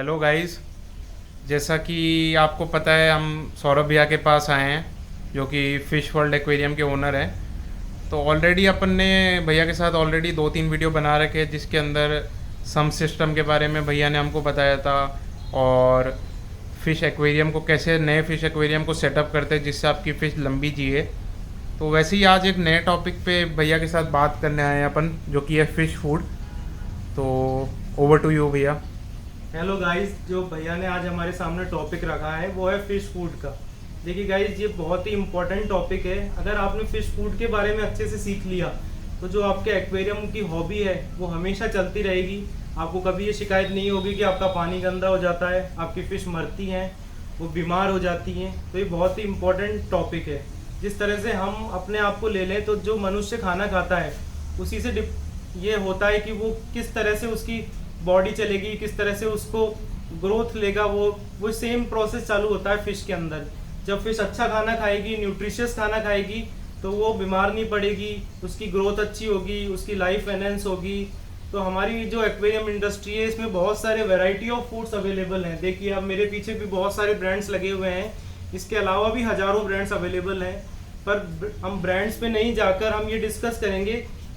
Hello guys. जैसा कि आपको पता है, हम सौरभ भैया के पास आए हैं जो कि फ़िश वर्ल्ड एक्वेरियम के ओनर हैं। तो ऑलरेडी अपन ने भैया के साथ ऑलरेडी 2-3 वीडियो बना रखे हैं, जिसके अंदर सम सिस्टम के बारे में भैया ने हमको बताया था, और फ़िश एक्वेरियम को कैसे, नए फ़िश एक्वेरियम को सेटअप करते हैं जिससे आपकी फ़िश लंबी जिए। तो वैसे ही आज एक नए टॉपिक पे भैया के साथ बात करने आए हैं अपन, जो कि है फ़िश फूड। तो ओवर टू यू भैया। हेलो गाइस, जो भैया ने आज हमारे सामने टॉपिक रखा है वो है फिश फूड का। देखिए गाइस, ये बहुत ही इम्पोर्टेंट टॉपिक है। अगर आपने फिश फूड के बारे में अच्छे से सीख लिया तो जो आपके एक्वेरियम की हॉबी है वो हमेशा चलती रहेगी। आपको कभी ये शिकायत नहीं होगी कि आपका पानी गंदा हो जाता है, आपकी फ़िश मरती हैं, वो बीमार हो जाती हैं। तो ये बहुत ही इम्पोर्टेंट टॉपिक है। जिस तरह से हम अपने आप को ले लें तो जो मनुष्य खाना खाता है उसी से ये होता है कि वो किस तरह से उसकी बॉडी चलेगी, किस तरह से उसको ग्रोथ लेगा। वो सेम प्रोसेस चालू होता है फिश के अंदर। जब फिश अच्छा खाना खाएगी, न्यूट्रिशियस खाना खाएगी, तो वो बीमार नहीं पड़ेगी, उसकी ग्रोथ अच्छी होगी, उसकी लाइफ एनहेंस होगी। तो हमारी जो एक्वेरियम इंडस्ट्री है इसमें बहुत सारे वैरायटी ऑफ फूड्स अवेलेबल हैं। देखिए, अब मेरे पीछे भी बहुत सारे ब्रांड्स लगे हुए हैं। इसके अलावा भी हज़ारों ब्रांड्स अवेलेबल हैं। पर हम ब्रांड्स पे नहीं जाकर हम ये डिस्कस करेंगे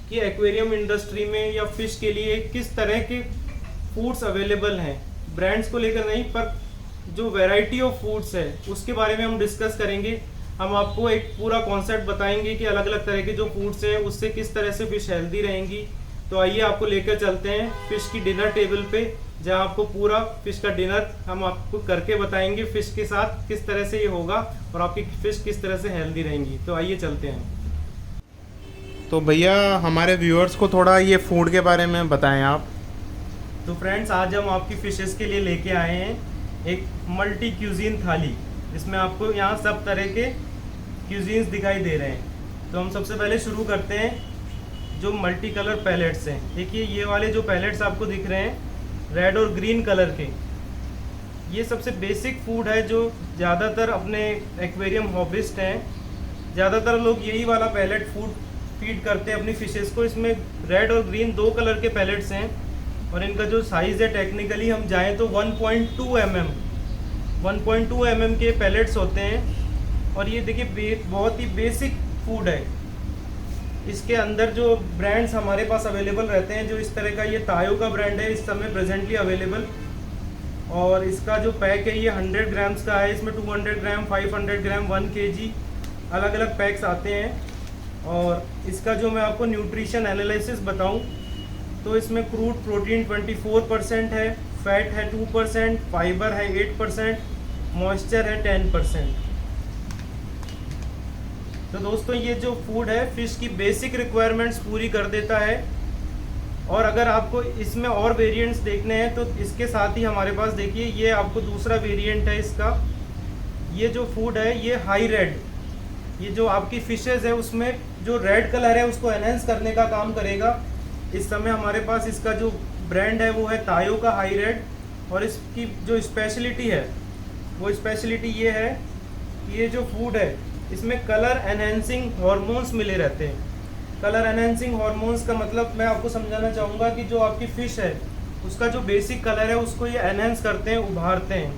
कि एक्वेरियम इंडस्ट्री में या फिश के लिए किस तरह के फूड्स अवेलेबल हैं। ब्रांड्स को लेकर नहीं, पर जो वैरायटी ऑफ फूड्स है उसके बारे में हम डिस्कस करेंगे। हम आपको एक पूरा कॉन्सेप्ट बताएंगे कि अलग अलग तरह के जो फूड्स हैं उससे किस तरह से फिश हेल्दी रहेंगी। तो आइए आपको लेकर चलते हैं फिश की डिनर टेबल पे, जहां आपको पूरा फिश का डिनर हम आपको करके बताएंगे फिश के साथ किस तरह से ये होगा और आपकी फिश किस तरह से हेल्दी रहेंगी। तो आइए चलते हैं। तो भैया, हमारे व्यूअर्स को थोड़ा ये फूड के बारे में बताएं आप। तो फ्रेंड्स, आज हम आपकी फिशेस के लिए लेके आए हैं एक मल्टी क्यूजीन थाली, जिसमें आपको यहाँ सब तरह के क्यूजीन्स दिखाई दे रहे हैं। तो हम सबसे पहले शुरू करते हैं जो मल्टी कलर पैलेट्स हैं। देखिए, ये वाले जो पैलेट्स आपको दिख रहे हैं रेड और ग्रीन कलर के, ये सबसे बेसिक फूड है जो ज़्यादातर अपने एक्वेरियम हॉबिस्ट हैं, ज़्यादातर लोग यही वाला पैलेट फूड फीड करते हैं अपनी फिशेस को। इसमें रेड और ग्रीन दो कलर के पैलेट्स हैं और इनका जो साइज़ है, टेक्निकली हम जाएं तो 1.2 mm के पैलेट्स होते हैं। और ये देखिए, बहुत ही बेसिक फूड है। इसके अंदर जो ब्रांड्स हमारे पास अवेलेबल रहते हैं, जो इस तरह का, ये तायो का ब्रांड है इस समय प्रेजेंटली अवेलेबल। और इसका जो पैक है ये 100 ग्राम्स का है। इसमें 200 ग्राम, 500 ग्राम, 1 kg अलग अलग पैक्स आते हैं। और इसका जो मैं आपको न्यूट्रिशन एनालिसिस बताऊं तो इसमें क्रूड प्रोटीन 24% है, फैट है 2%, फाइबर है 8%, मॉइस्चर है 10%। तो दोस्तों, ये जो फूड है फिश की बेसिक रिक्वायरमेंट्स पूरी कर देता है। और अगर आपको इसमें और वेरिएंट्स देखने हैं तो इसके साथ ही हमारे पास देखिए, ये आपको दूसरा वेरिएंट है इसका। ये जो फूड है ये हाई रेड, ये जो आपकी फिशेज है उसमें जो रेड कलर है उसको एनहेंस करने का काम करेगा। इस समय हमारे पास इसका जो ब्रांड है वो है तायो का हाई रेड। और इसकी जो स्पेशलिटी है वो स्पेशलिटी ये है कि ये जो फूड है इसमें कलर एनहेंसिंग हॉर्मोन्स मिले रहते हैं। कलर एनहेंसिंग हॉर्मोन्स का मतलब मैं आपको समझाना चाहूँगा कि जो आपकी फ़िश है उसका जो बेसिक कलर है उसको ये एनहेंस करते हैं, उभारते हैं।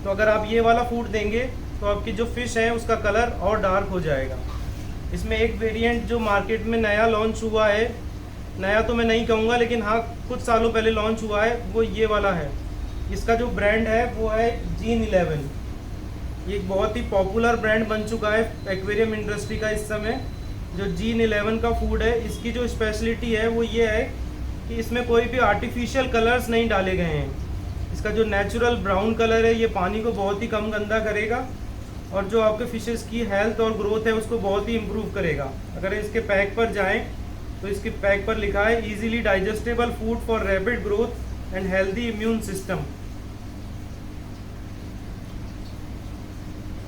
तो अगर आप ये वाला फूड देंगे तो आपकी जो फ़िश है उसका कलर और डार्क हो जाएगा। इसमें एक वेरिएंट जो मार्केट में नया लॉन्च हुआ है, नया तो मैं नहीं कहूँगा लेकिन हाँ कुछ सालों पहले लॉन्च हुआ है, वो ये वाला है। इसका जो ब्रांड है वो है जीन 11। ये एक बहुत ही पॉपुलर ब्रांड बन चुका है एक्वेरियम इंडस्ट्री का इस समय। जो जीन 11 का फूड है, इसकी जो स्पेशलिटी है वो ये है कि इसमें कोई भी आर्टिफिशियल कलर्स नहीं डाले गए हैं। इसका जो नेचुरल ब्राउन कलर है ये पानी को बहुत ही कम गंदा करेगा और जो आपके फिशेस की हेल्थ और ग्रोथ है उसको बहुत ही इम्प्रूव करेगा। अगर इसके पैक पर जाएं तो इसके पैक पर लिखा है easily digestible food for rapid growth and healthy immune system.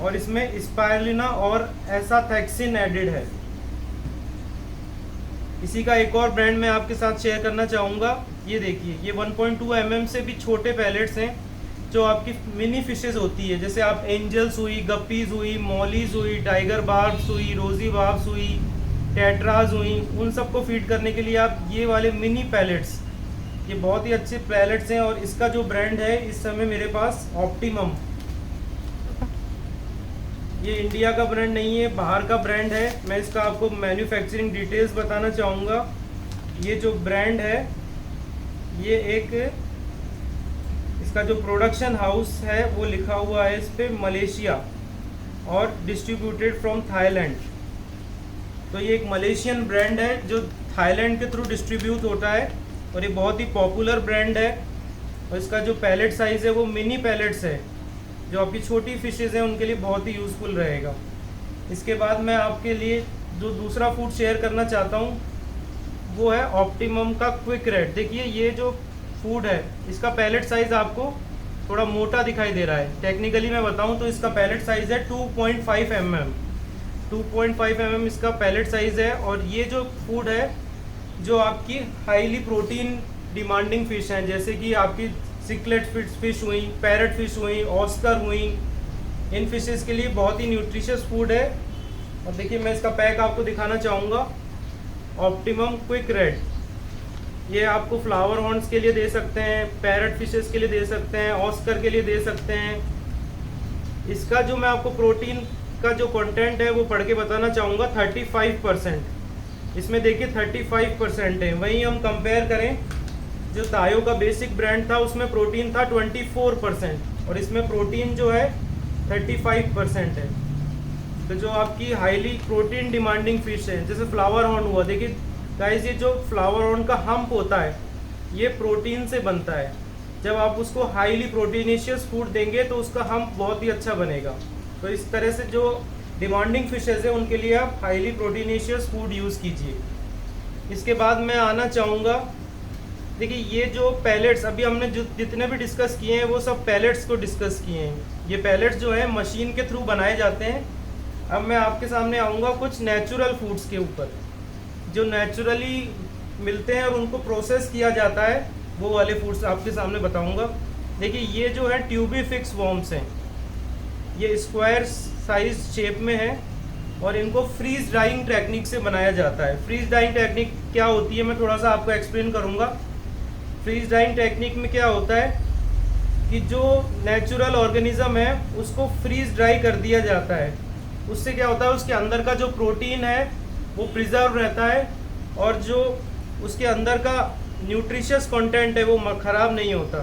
और इसमें स्पायरुलिना और एसाथैक्सिन एडेड है। इसी का एक और ब्रांड मैं आपके साथ शेयर करना चाहूँगा। ये देखिए, ये 1.2 mm से भी छोटे पैलेट्स हैं जो आपकी मिनी फिशेस होती है। जैसे आप एंजल्स हुई, गप्पीज हुई, मॉलीज हुई, टाइगर बार्ब्स हुई, रोजी बार्ब्स हुई, टेट्राज हुई, उन सबको फीड करने के लिए आप ये वाले मिनी पैलेट्स ये बहुत ही अच्छे पैलेट्स हैं और इसका जो ब्रांड है इस समय मेरे पास ऑप्टिमम, ये इंडिया का ब्रांड नहीं है, बाहर का ब्रांड है। मैं इसका आपको मैन्युफैक्चरिंग डिटेल्स बताना चाहूँगा। ये जो ब्रांड है ये एक, इसका जो प्रोडक्शन हाउस है वो लिखा हुआ है इस पे मलेशिया और डिस्ट्रीब्यूटेड फ्रॉम थाईलैंड। तो ये एक मलेशियन ब्रांड है जो थाईलैंड के थ्रू डिस्ट्रीब्यूट होता है और ये बहुत ही पॉपुलर ब्रांड है। और इसका जो पैलेट साइज़ है वो मिनी पैलेट्स है, जो आपकी छोटी फिशेज़ हैं उनके लिए बहुत ही यूज़फुल रहेगा। इसके बाद मैं आपके लिए जो दूसरा फूड शेयर करना चाहता हूँ वो है ऑप्टिमम का क्विक रेड। देखिए ये जो फूड है इसका पैलेट साइज़ आपको थोड़ा मोटा दिखाई दे रहा है। टेक्निकली मैं बताऊँ तो इसका पैलेट साइज़ है 2.5 mm, 2.5 mm इसका पैलेट साइज़ है। और ये जो फूड है जो आपकी हाईली प्रोटीन डिमांडिंग फ़िश हैं, जैसे कि आपकी सिकलेट फिश हुई, पैरट फिश हुई, ऑस्कर हुई, इन फिशेस के लिए बहुत ही न्यूट्रिशियस फूड है। और देखिए मैं इसका पैक आपको दिखाना चाहूँगा, ऑप्टिमम क्विक रेड। ये आपको फ्लावर हॉर्न्स के लिए दे सकते हैं, पैरट फिशेस के लिए दे सकते हैं, ऑस्कर के लिए दे सकते हैं। इसका जो मैं आपको प्रोटीन का जो कंटेंट है वो पढ़ के बताना चाहूँगा, 35%। इसमें देखिए 35% है। वहीं हम कंपेयर करें जो तायो का बेसिक ब्रांड था उसमें प्रोटीन था 24% और इसमें प्रोटीन जो है 35% है। तो जो आपकी हाईली प्रोटीन डिमांडिंग फिश है जैसे फ्लावर हॉर्न हुआ, देखिए गाइस ये जो फ्लावर हॉर्न का हम्प होता है ये प्रोटीन से बनता है। जब आप उसको हाईली प्रोटीनिशियस फूड देंगे तो उसका हम्प बहुत ही अच्छा बनेगा। तो इस तरह से जो डिमांडिंग फिशेज है उनके लिए आप हाईली प्रोटीनिशियस फूड यूज़ कीजिए। इसके बाद मैं आना चाहूँगा, देखिए ये जो पैलेट्स अभी हमने जो जितने भी डिस्कस किए हैं वो सब पैलेट्स को डिस्कस किए हैं। ये पैलेट्स जो है मशीन के थ्रू बनाए जाते हैं। अब मैं आपके सामने आऊँगा कुछ नेचुरल फूड्स के ऊपर जो नेचुरली मिलते हैं और उनको प्रोसेस किया जाता है, वो वाले फूड्स आपके सामने बताऊँगा। देखिए ये जो है ट्यूबी फिक्स वॉर्म्स हैं, ये स्क्वायर साइज शेप में है और इनको फ्रीज ड्राइंग टेक्निक से बनाया जाता है। फ्रीज ड्राइंग टेक्निक क्या होती है मैं थोड़ा सा आपको एक्सप्लेन करूँगा। फ्रीज ड्राइंग टेक्निक में क्या होता है कि जो नेचुरल ऑर्गेनिज्म है उसको फ्रीज ड्राई कर दिया जाता है। उससे क्या होता है उसके अंदर का जो प्रोटीन है वो प्रिजर्व रहता है और जो उसके अंदर का न्यूट्रिशियस कंटेंट है वो ख़राब नहीं होता।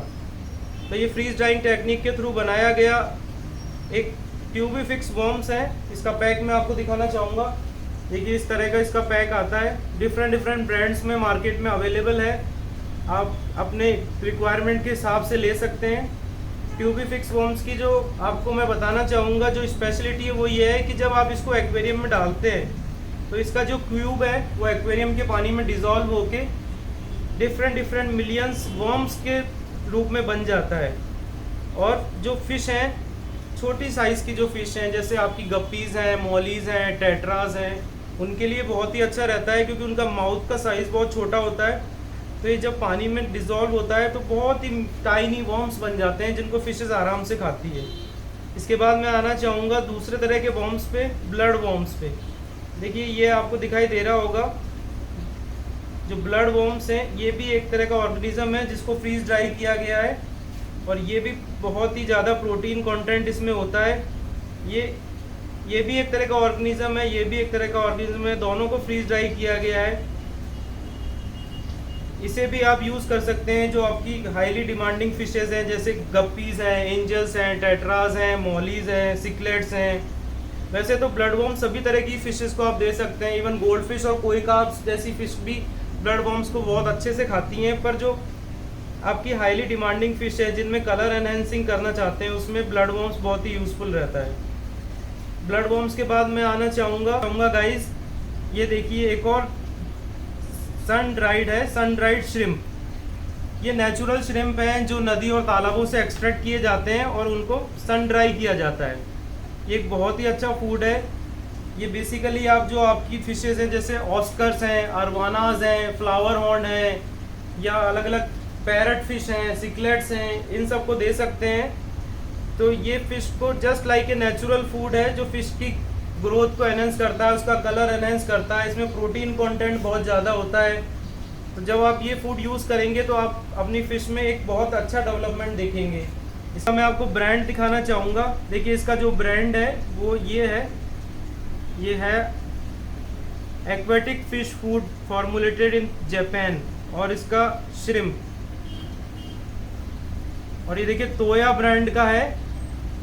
तो ये फ्रीज ड्राइंग टेक्निक के थ्रू बनाया गया एक ट्यूबी फिक्स वॉर्म्स है। इसका पैक मैं आपको दिखाना चाहूँगा। देखिए इस तरह का इसका पैक आता है, डिफरेंट ब्रांड्स में मार्केट में अवेलेबल है, आप अपने रिक्वायरमेंट के हिसाब से ले सकते हैं। ट्यूबी फिक्स वॉर्म्स की जो आपको मैं बताना चाहूँगा जो स्पेशलिटी है वो ये है कि जब आप इसको एक्वेरियम में डालते हैं तो इसका जो क्यूब है वो एक्वेरियम के पानी में डिज़ोल्व होके डिफरेंट मिलियंस वॉर्म्स के रूप में बन जाता है। और जो फिश हैं छोटी साइज़ की जो फ़िश हैं जैसे आपकी गप्पीज़ हैं, मॉलीज़ हैं, टेट्राज हैं, उनके लिए बहुत ही अच्छा रहता है क्योंकि उनका माउथ का साइज़ बहुत छोटा होता है। तो ये जब पानी में डिज़ोल्व होता है तो बहुत ही टाइनी वॉर्म्स बन जाते हैं जिनको फिशेज़ आराम से खाती है। इसके बाद मैं आना चाहूँगा दूसरे तरह के वॉर्म्स पे, ब्लड वॉर्म्स पे। देखिए ये आपको दिखाई दे रहा होगा, जो ब्लड वॉर्म्स हैं ये भी एक तरह का ऑर्गेनिज्म है जिसको फ्रीज ड्राई किया गया है और ये भी बहुत ही ज़्यादा प्रोटीन कंटेंट इसमें होता है। ये भी एक तरह का ऑर्गेनिज्म है, ये भी एक तरह का ऑर्गेनिज्म है, दोनों को फ्रीज ड्राई किया गया है। इसे भी आप यूज़ कर सकते हैं जो आपकी हाईली डिमांडिंग फिशेज़ हैं जैसे गप्पीज़ हैं, एंजल्स हैं, टेट्राज हैं, मॉलीज़ हैं, सिकलेट्स हैं। वैसे तो ब्लड वॉर्म सभी तरह की फ़िशेज़ को आप दे सकते हैं, इवन गोल्ड फिश और कोई कार्प्स जैसी फ़िश भी ब्लड वॉर्म्स को बहुत अच्छे से खाती हैं। पर जो आपकी हाईली डिमांडिंग फ़िश है जिनमें कलर एनहेंसिंग करना चाहते हैं उसमें ब्लड वॉर्म्स बहुत ही यूज़फुल रहता है। ब्लड वॉर्म्स के बाद मैं आना चाहूँगा गाइस, ये देखिए एक और सन ड्राइड है, सन ड्राइड श्रिम्प। ये नेचुरल श्रिम्प हैं जो नदी और तालाबों से एक्सट्रैक्ट किए जाते हैं और उनको सन ड्राई किया जाता है। ये एक बहुत ही अच्छा फूड है। ये बेसिकली आप जो आपकी फिशेज़ हैं जैसे ऑस्कर्स हैं, अरवानाज हैं, फ्लावर हॉर्न हैं या अलग अलग पैरट फिश हैं, सिकलेट्स हैं, इन सब को दे सकते हैं। तो ये फ़िश को just like a natural food है जो फ़िश की ग्रोथ को एनहेंस करता है, उसका कलर एनहेंस करता है। इसमें प्रोटीन कंटेंट बहुत ज़्यादा होता है तो जब आप ये फूड यूज़ करेंगे तो आप अपनी फ़िश में एक बहुत अच्छा डेवलपमेंट देखेंगे। इसका मैं आपको ब्रांड दिखाना चाहूँगा। देखिए इसका जो ब्रांड है वो ये है aquatic fish food formulated in Japan, और इसका श्रिम्प, और ये देखिए तोया ब्रांड का है।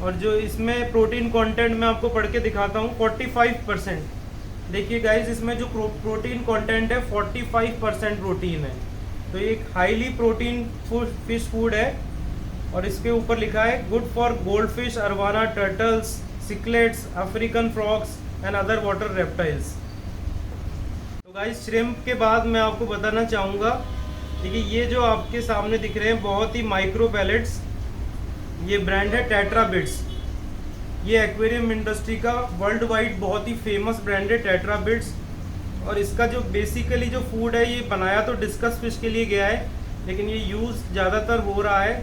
और जो इसमें प्रोटीन कंटेंट मैं आपको पढ़ के दिखाता हूँ 45%। देखिए गाइज इसमें जो प्रोटीन कंटेंट है 45% प्रोटीन है। तो ये एक हाईली प्रोटीन फिश फूड है। और इसके ऊपर लिखा है good for gold fish, arowana, turtles, cichlids, African frogs and other water reptiles. तो गाइज श्रिम्प के बाद मैं आपको बताना चाहूँगा, देखिए ये जो आपके सामने दिख रहे हैं बहुत ही माइक्रो पैलेट्स, ये ब्रांड है टेट्रा बिट्स। ये एक्वेरियम इंडस्ट्री का वर्ल्ड वाइड बहुत ही फेमस ब्रांड है टेट्रा बिट्स। और इसका जो बेसिकली जो फूड है ये बनाया तो डिस्कस फिश के लिए गया है, लेकिन ये यूज़ ज़्यादातर हो रहा है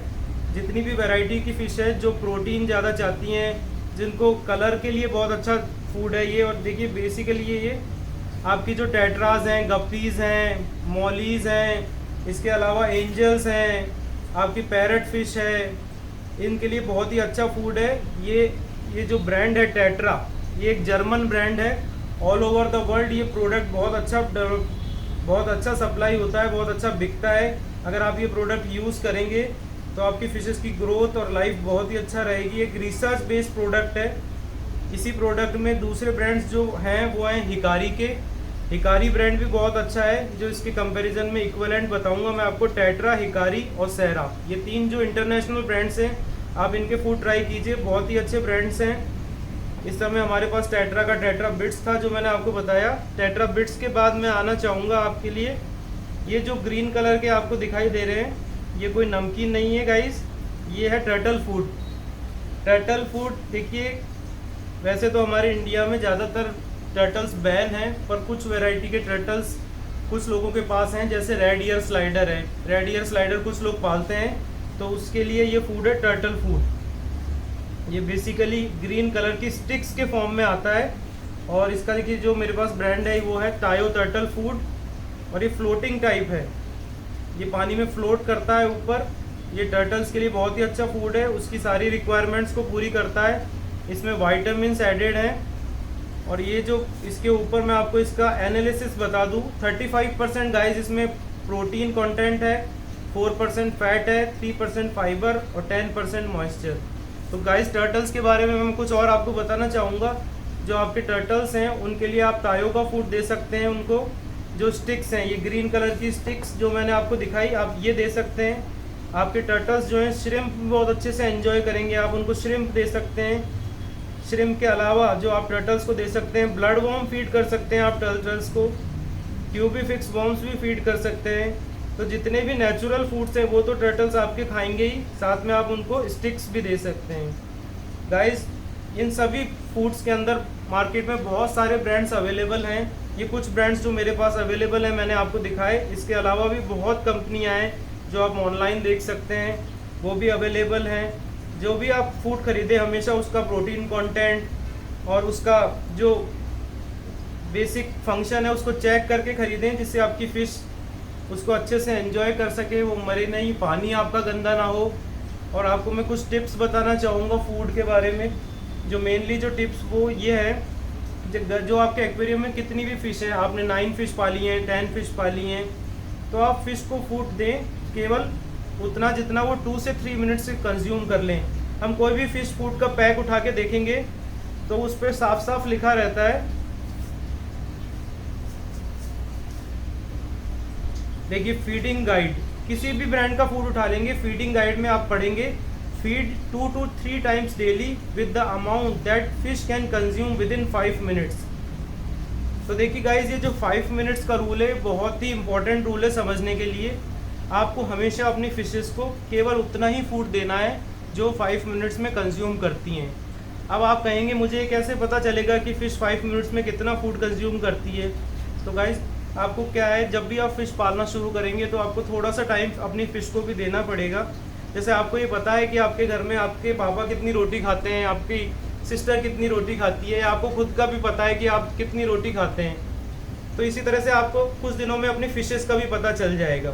जितनी भी वैरायटी की फ़िश है जो प्रोटीन ज़्यादा चाहती हैं, जिनको कलर के लिए बहुत अच्छा फूड है ये। और देखिए बेसिकली ये आपकी जो टेट्रास हैं, गप्पीज़ हैं, मॉलीज़ हैं, इसके अलावा एंजल्स हैं, आपकी पैरट फिश है, इनके लिए बहुत ही अच्छा फूड है। ये जो ब्रांड है टेट्रा, ये एक जर्मन ब्रांड है। ऑल ओवर द वर्ल्ड ये प्रोडक्ट बहुत अच्छा सप्लाई होता है, बहुत अच्छा बिकता है। अगर आप ये प्रोडक्ट यूज़ करेंगे तो आपकी फिशेस की ग्रोथ और लाइफ बहुत ही अच्छा रहेगी। एक रिसर्च बेस्ड प्रोडक्ट है। इसी प्रोडक्ट में दूसरे ब्रांड्स जो हैं वो हैं हिकारी के। हिकारी ब्रांड भी बहुत अच्छा है, जो इसके कंपैरिजन में इक्विवेलेंट बताऊंगा मैं आपको। टेट्रा, हिकारी और सेरा, ये 3 जो इंटरनेशनल ब्रांड्स हैं, आप इनके फूड ट्राई कीजिए, बहुत ही अच्छे ब्रांड्स हैं। इस समय हमारे पास टेट्रा का टेट्रा बिट्स था जो मैंने आपको बताया। टेट्रा बिट्स के बाद मैं आना चाहूँगा आपके लिए, ये जो ग्रीन कलर के आपको दिखाई दे रहे हैं ये कोई नमकीन नहीं है गाइस, ये है टर्टल फूड। टर्टल फूड देखिए वैसे तो हमारे इंडिया में ज़्यादातर टर्टल्स बैन हैं, पर कुछ वैरायटी के टर्टल्स कुछ लोगों के पास हैं, जैसे रेड ईयर स्लाइडर है। रेड ईयर स्लाइडर कुछ लोग पालते हैं, तो उसके लिए ये फूड है टर्टल फूड। ये बेसिकली ग्रीन कलर की स्टिक्स के फॉर्म में आता है। और इसका देखिए जो मेरे पास ब्रांड है वो है तायो टर्टल फूड, और ये फ्लोटिंग टाइप है, ये पानी में फ्लोट करता है ऊपर। ये टर्टल्स के लिए बहुत ही अच्छा फूड है, उसकी सारी रिक्वायरमेंट्स को पूरी करता है। इसमें वाइटामिन्स एडेड हैं। और ये जो इसके ऊपर मैं आपको इसका एनालिसिस बता दूं, 35% गाइस इसमें प्रोटीन कंटेंट है, 4% फैट है, 3% फाइबर और 10% मॉइस्चर। तो गाइस टर्टल्स के बारे में मैं कुछ और आपको बताना चाहूँगा। जो आपके टर्टल्स हैं उनके लिए आप तायो का फूड दे सकते हैं उनको। जो स्टिक्स हैं, ये ग्रीन कलर की स्टिक्स जो मैंने आपको दिखाई, आप ये दे सकते हैं। आपके टर्टल्स जो हैं श्रिम्प बहुत अच्छे से एंजॉय करेंगे, आप उनको श्रिम्प दे सकते हैं। श्रिम्प के अलावा जो आप टर्टल्स को दे सकते हैं, ब्लड वॉर्म फीड कर सकते हैं आप टर्टल्स को, क्यूबीफिक्स वॉर्म्स भी फीड कर सकते हैं। तो जितने भी नेचुरल फूड्स हैं वो तो टर्टल्स आपके खाएंगे ही, साथ में आप उनको स्टिक्स भी दे सकते हैं। गाइस इन सभी फूड्स के अंदर मार्केट में बहुत सारे ब्रांड्स अवेलेबल हैं। ये कुछ ब्रांड्स जो मेरे पास अवेलेबल हैं मैंने आपको दिखाए, इसके अलावा भी बहुत कंपनियां हैं जो आप ऑनलाइन देख सकते हैं, वो भी अवेलेबल हैं। जो भी आप फूड खरीदें हमेशा उसका प्रोटीन कंटेंट और उसका जो बेसिक फंक्शन है उसको चेक करके खरीदें, जिससे आपकी फ़िश उसको अच्छे से एंजॉय कर सके, वो मरे नहीं, पानी आपका गंदा ना हो। और आपको मैं कुछ टिप्स बताना चाहूँगा फूड के बारे में। जो मेनली जो टिप्स वो ये है, जो आपके एक्वेरियम में कितनी भी फ़िश है, आपने 9 फिश पाली हैं, 10 फिश पाली हैं, तो आप फ़िश को फूड दें केवल उतना जितना वो 2 से 3 मिनट से कंज्यूम कर लें। हम कोई भी फ़िश फूड का पैक उठा के देखेंगे तो उस पर साफ साफ लिखा रहता है, देखिए फीडिंग गाइड, किसी भी ब्रांड का फूड उठा लेंगे, फीडिंग गाइड में आप पढ़ेंगे feed 2 to 3 times daily with the amount that fish can consume with in 5 minutes. तो देखिए गाइज ये जो 5 मिनट्स का रूल है बहुत ही इंपॉर्टेंट रूल है समझने के लिए। आपको हमेशा अपनी फिशेस को केवल उतना ही फूड देना है जो 5 मिनट्स में कंज्यूम करती हैं। अब आप कहेंगे मुझे कैसे पता चलेगा कि फ़िश 5 मिनट्स में कितना फूड कंज्यूम करती है। तो गाइज आपको क्या है, जब भी आप फ़िश पालना शुरू करेंगे तो आपको थोड़ा सा टाइम अपनी फ़िश को भी देना पड़ेगा। जैसे आपको ये पता है कि आपके घर में आपके पापा कितनी रोटी खाते हैं, आपकी सिस्टर कितनी रोटी खाती है, आपको खुद का भी पता है कि आप कितनी रोटी खाते हैं। तो इसी तरह से आपको कुछ दिनों में अपनी फिशेस का भी पता चल जाएगा।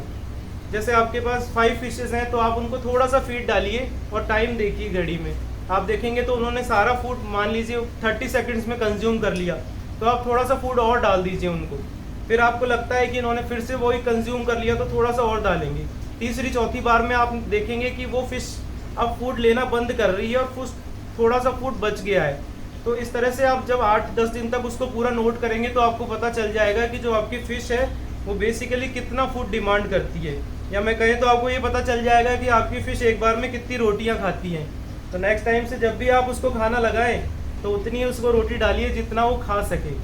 जैसे आपके पास 5 फिशेस हैं तो आप उनको थोड़ा सा फीड डालिए और टाइम देखिए घड़ी में, आप देखेंगे तो उन्होंने सारा फूड मान लीजिए 30 सेकंड्स में कंज्यूम कर लिया, तो आप थोड़ा सा फूड और डाल दीजिए उनको। फिर आपको लगता है कि इन्होंने फिर से वही कंज्यूम कर लिया तो थोड़ा सा और डालेंगे। तीसरी चौथी बार में आप देखेंगे कि वो फिश अब फूड लेना बंद कर रही है और थोड़ा सा फूड बच गया है। तो इस तरह से आप जब 8-10 दिन तक उसको पूरा नोट करेंगे तो आपको पता चल जाएगा कि जो आपकी फ़िश है वो बेसिकली कितना फूड डिमांड करती है, या मैं कहें तो आपको ये पता चल जाएगा कि आपकी फ़िश एक बार में कितनी रोटियां खाती हैं। तो नेक्स्ट टाइम से जब भी आप उसको खाना लगाएं तो उतनी उसको रोटी डालिए जितना वो खा सके।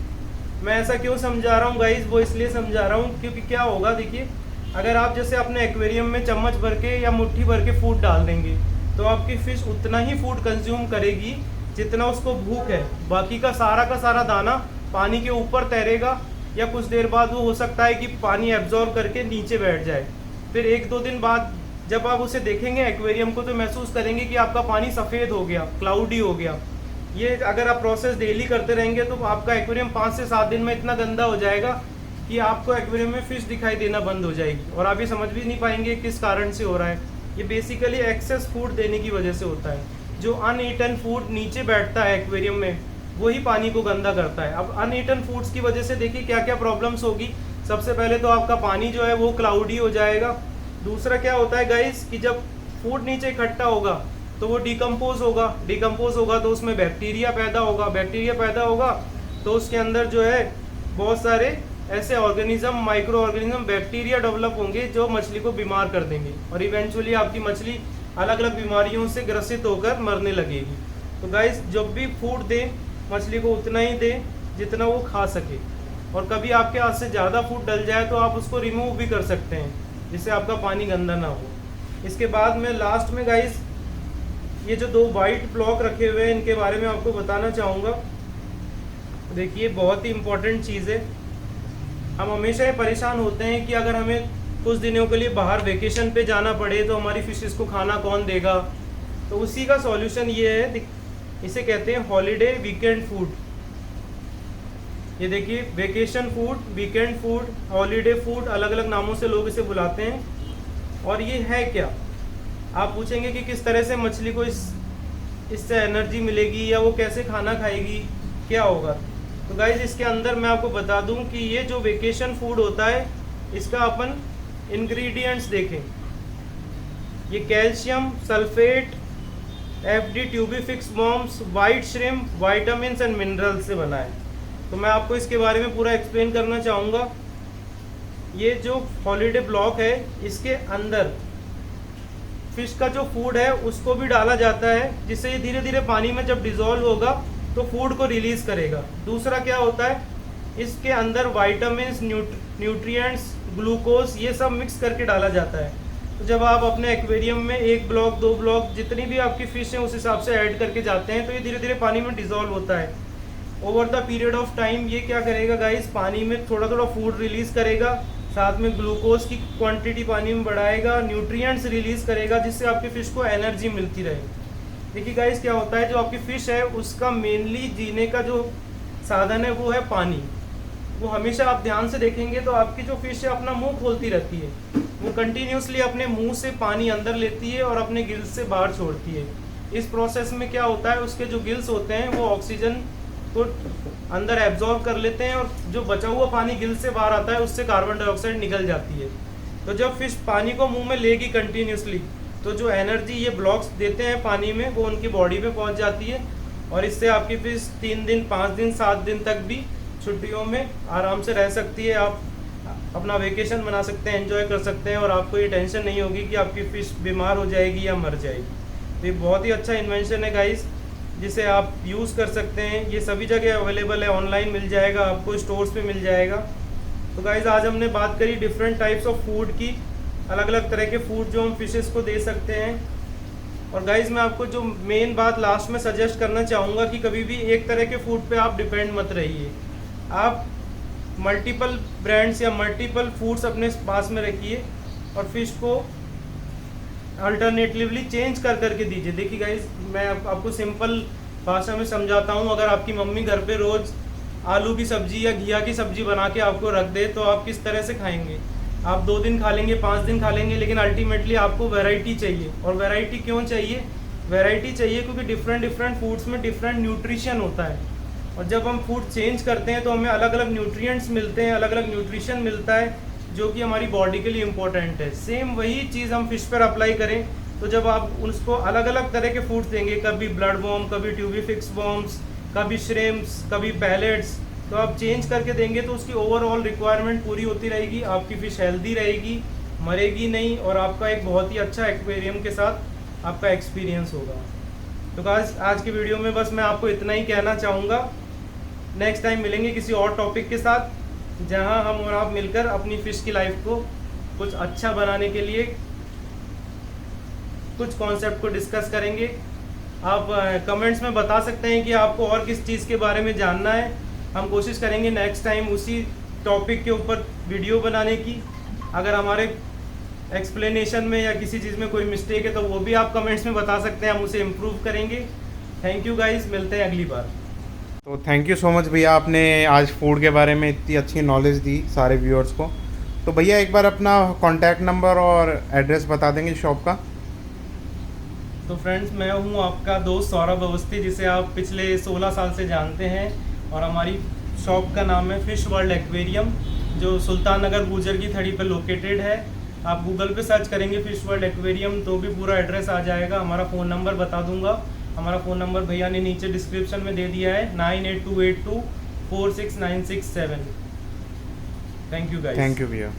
मैं ऐसा क्यों समझा रहा हूँ गाइज, वो इसलिए समझा रहा हूँ क्योंकि क्या होगा, देखिए अगर आप जैसे अपने एक्वेरियम में चम्मच भर के या मुट्ठी भर के फूड डाल देंगे तो आपकी फ़िश उतना ही फूड कंज्यूम करेगी जितना उसको भूख है। बाकी का सारा दाना पानी के ऊपर तैरेगा, या कुछ देर बाद वो हो सकता है कि पानी एब्जॉर्ब करके नीचे बैठ जाए। फिर 1-2 दिन बाद जब आप उसे देखेंगे एक्वेरियम को तो महसूस करेंगे कि आपका पानी सफ़ेद हो गया, क्लाउडी हो गया। ये अगर आप प्रोसेस डेली करते रहेंगे तो आपका एक्वेरियम 5 से 7 दिन में इतना गंदा हो जाएगा कि आपको एक्वेरियम में फ़िश दिखाई देना बंद हो जाएगी और आप ये समझ भी नहीं पाएंगे किस कारण से हो रहा है। ये बेसिकली एक्सेस फूड देने की वजह से होता है। जो अनईटन फूड नीचे बैठता है एक्वेरियम में वही पानी को गंदा करता है। अब अनईटन फूड्स की वजह से देखिए क्या क्या प्रॉब्लम्स होगी। सबसे पहले तो आपका पानी जो है वो क्लाउडी हो जाएगा। दूसरा क्या होता है गाइस कि जब फूड नीचे इकट्ठा होगा तो वो डिकम्पोज होगा तो उसमें बैक्टीरिया पैदा होगा तो उसके अंदर जो है बहुत सारे ऐसे organism, micro organism, bacteria develop होंगे जो मछली को बीमार कर देंगे और इवेंचुअली आपकी मछली अलग अलग बीमारियों से ग्रसित होकर मरने लगेगी। तो गाइस जब भी फूड दें मछली को उतना ही दें जितना वो खा सके, और कभी आपके हाथ से ज़्यादा फूड डल जाए तो आप उसको रिमूव भी कर सकते हैं जिससे आपका पानी गंदा ना हो। इसके बाद में लास्ट में गाइस ये जो 2 वाइट ब्लॉक रखे हुए हैं इनके बारे में आपको बताना चाहूँगा। देखिए बहुत ही इम्पोर्टेंट चीज़ है। हम हमेशा ये परेशान होते हैं कि अगर हमें कुछ दिनों के लिए बाहर वेकेशन पे जाना पड़े तो हमारी फिशेस को खाना कौन देगा। तो उसी का सॉल्यूशन ये है, इसे कहते हैं हॉलीडे वीकेंड फूड। ये देखिए vacation food, weekend food, holiday food, अलग अलग नामों से लोग इसे बुलाते हैं। और ये है क्या, आप पूछेंगे कि किस तरह से मछली को इससे एनर्जी मिलेगी या वो कैसे खाना खाएगी, क्या होगा। तो गाइज इसके अंदर मैं आपको बता दूं कि ये जो वेकेशन फूड होता है इसका अपन इंग्रेडिएंट्स देखें। ये कैल्शियम सल्फेट, FD ट्यूबिफिक्स मॉम्स, white shrimp, vitamin and minerals से बना है। तो मैं आपको इसके बारे में पूरा एक्सप्लेन करना चाहूँगा। ये जो हॉलीडे ब्लॉक है इसके अंदर फिश का जो फूड है उसको भी डाला जाता है जिससे ये धीरे धीरे पानी में जब डिज़ोल्व होगा तो फूड को रिलीज़ करेगा। दूसरा क्या होता है, इसके अंदर वाइटामिन, न्यूट्रिएंट्स, ग्लूकोज ये सब मिक्स करके डाला जाता है। तो जब आप अपने एक्वेरियम में 1 ब्लॉक 2 ब्लॉक जितनी भी आपकी फ़िश हैं उस हिसाब से ऐड करके जाते हैं तो ये धीरे धीरे पानी में डिज़ोल्व होता है। Over the period of time ये क्या करेगा गाइस, पानी में थोड़ा थोड़ा फूड रिलीज़ करेगा, साथ में ग्लूकोज की क्वांटिटी पानी में बढ़ाएगा, न्यूट्रिएंट्स रिलीज़ करेगा जिससे आपकी फ़िश को एनर्जी मिलती रहे। देखिए गाइस क्या होता है, जो आपकी फ़िश है उसका मेनली जीने का जो साधन है वो है पानी। वो हमेशा आप ध्यान से देखेंगे तो आपकी जो फ़िश है अपना मुंह खोलती रहती है, वो कंटिन्यूसली अपने मुंह से पानी अंदर लेती है और अपने गिल्स से बाहर छोड़ती है। इस प्रोसेस में क्या होता है, उसके जो गिल्स होते हैं वो ऑक्सीजन को अंदर एब्जॉर्ब कर लेते हैं और जो बचा हुआ पानी गिल से बाहर आता है उससे कार्बन डाइऑक्साइड निकल जाती है। तो जब फिश पानी को मुंह में लेगी कंटिन्यूसली तो जो एनर्जी ये ब्लॉक्स देते हैं पानी में वो उनकी बॉडी में पहुंच जाती है और इससे आपकी फिश 3 दिन 5 दिन 7 दिन तक भी छुट्टियों में आराम से रह सकती है। आप अपना वेकेशन बना सकते हैं, एंजॉय कर सकते हैं और आपको ये टेंशन नहीं होगी कि आपकी फ़िश बीमार हो जाएगी या मर जाएगी। तो ये बहुत ही अच्छा इन्वेंशन है गाइस जिसे आप यूज़ कर सकते हैं। ये सभी जगह अवेलेबल है, ऑनलाइन मिल जाएगा आपको, स्टोर्स पे मिल जाएगा। तो गाइस आज हमने बात करी डिफरेंट टाइप्स ऑफ फूड की, अलग अलग तरह के फूड जो हम फिशेस को दे सकते हैं। और गाइस मैं आपको जो मेन बात लास्ट में सजेस्ट करना चाहूँगा कि कभी भी एक तरह के फूड पे आप डिपेंड मत रहिए। आप मल्टीपल ब्रांड्स या मल्टीपल फूड्स अपने पास में रखिए और फिश को अल्टरनेटिवली चेंज कर करके दीजिए। देखिए गाइस मैं आपको सिंपल भाषा में समझाता हूँ। अगर आपकी मम्मी घर पे रोज़ आलू की सब्जी या घिया की सब्जी बना के आपको रख दे, तो आप किस तरह से खाएंगे? आप 2 दिन खा लेंगे, 5 दिन खा लेंगे, लेकिन अल्टीमेटली आपको वैरायटी चाहिए। और वैरायटी क्यों चाहिए? वैरायटी चाहिए क्योंकि डिफरेंट डिफरेंट फूड्स में डिफरेंट न्यूट्रिशन होता है, और जब हम फूड चेंज करते हैं तो हमें अलग अलग न्यूट्रिएंट्स मिलते हैं, अलग अलग न्यूट्रिशन मिलता है, जो कि हमारी बॉडी के लिए इम्पोर्टेंट है। सेम वही चीज़ हम फिश पर अप्लाई करें, तो जब आप उसको अलग अलग तरह के फूड्स देंगे, कभी ब्लड वॉर्म, कभी ट्यूबिफिक्स वॉर्म्स, कभी श्रिम्प्स, कभी पैलेट्स, तो आप चेंज करके देंगे तो उसकी ओवरऑल रिक्वायरमेंट पूरी होती रहेगी, आपकी फ़िश हेल्दी रहेगी, मरेगी नहीं, और आपका एक बहुत ही अच्छा एक्वेरियम के साथ आपका एक्सपीरियंस होगा। तो गाइस, आज की वीडियो में बस मैं आपको इतना ही कहना चाहूँगा। नेक्स्ट टाइम मिलेंगे किसी और टॉपिक के साथ, जहां हम और आप मिलकर अपनी फ़िश की लाइफ को कुछ अच्छा बनाने के लिए कुछ कॉन्सेप्ट को डिस्कस करेंगे। आप कमेंट्स में बता सकते हैं कि आपको और किस चीज़ के बारे में जानना है। हम कोशिश करेंगे नेक्स्ट टाइम उसी टॉपिक के ऊपर वीडियो बनाने की। अगर हमारे एक्सप्लेनेशन में या किसी चीज़ में कोई मिस्टेक है तो वो भी आप कमेंट्स में बता सकते हैं, हम उसे इम्प्रूव करेंगे। थैंक यू गाइस, मिलते हैं अगली बार। तो थैंक यू सो मच भैया, आपने आज फूड के बारे में इतनी अच्छी नॉलेज दी सारे व्यूअर्स को। तो भैया एक बार अपना कॉन्टैक्ट नंबर और एड्रेस बता देंगे शॉप का। तो फ्रेंड्स, मैं हूँ आपका दोस्त सौरभ अवस्थी, जिसे आप पिछले 16 साल से जानते हैं, और हमारी शॉप का नाम है फिश वर्ल्ड एक्वेरियम, जो सुल्तान नगर गुजर की थड़ी पर लोकेटेड है। आप गूगल पे सर्च करेंगे फिश वर्ल्ड एक्वेरियम तो भी पूरा एड्रेस आ जाएगा। हमारा फ़ोन नंबर बता दूंगा, हमारा फ़ोन नंबर भैया ने नीचे डिस्क्रिप्शन में दे दिया है, 9828246967। Thank you guys. Thank you भैया।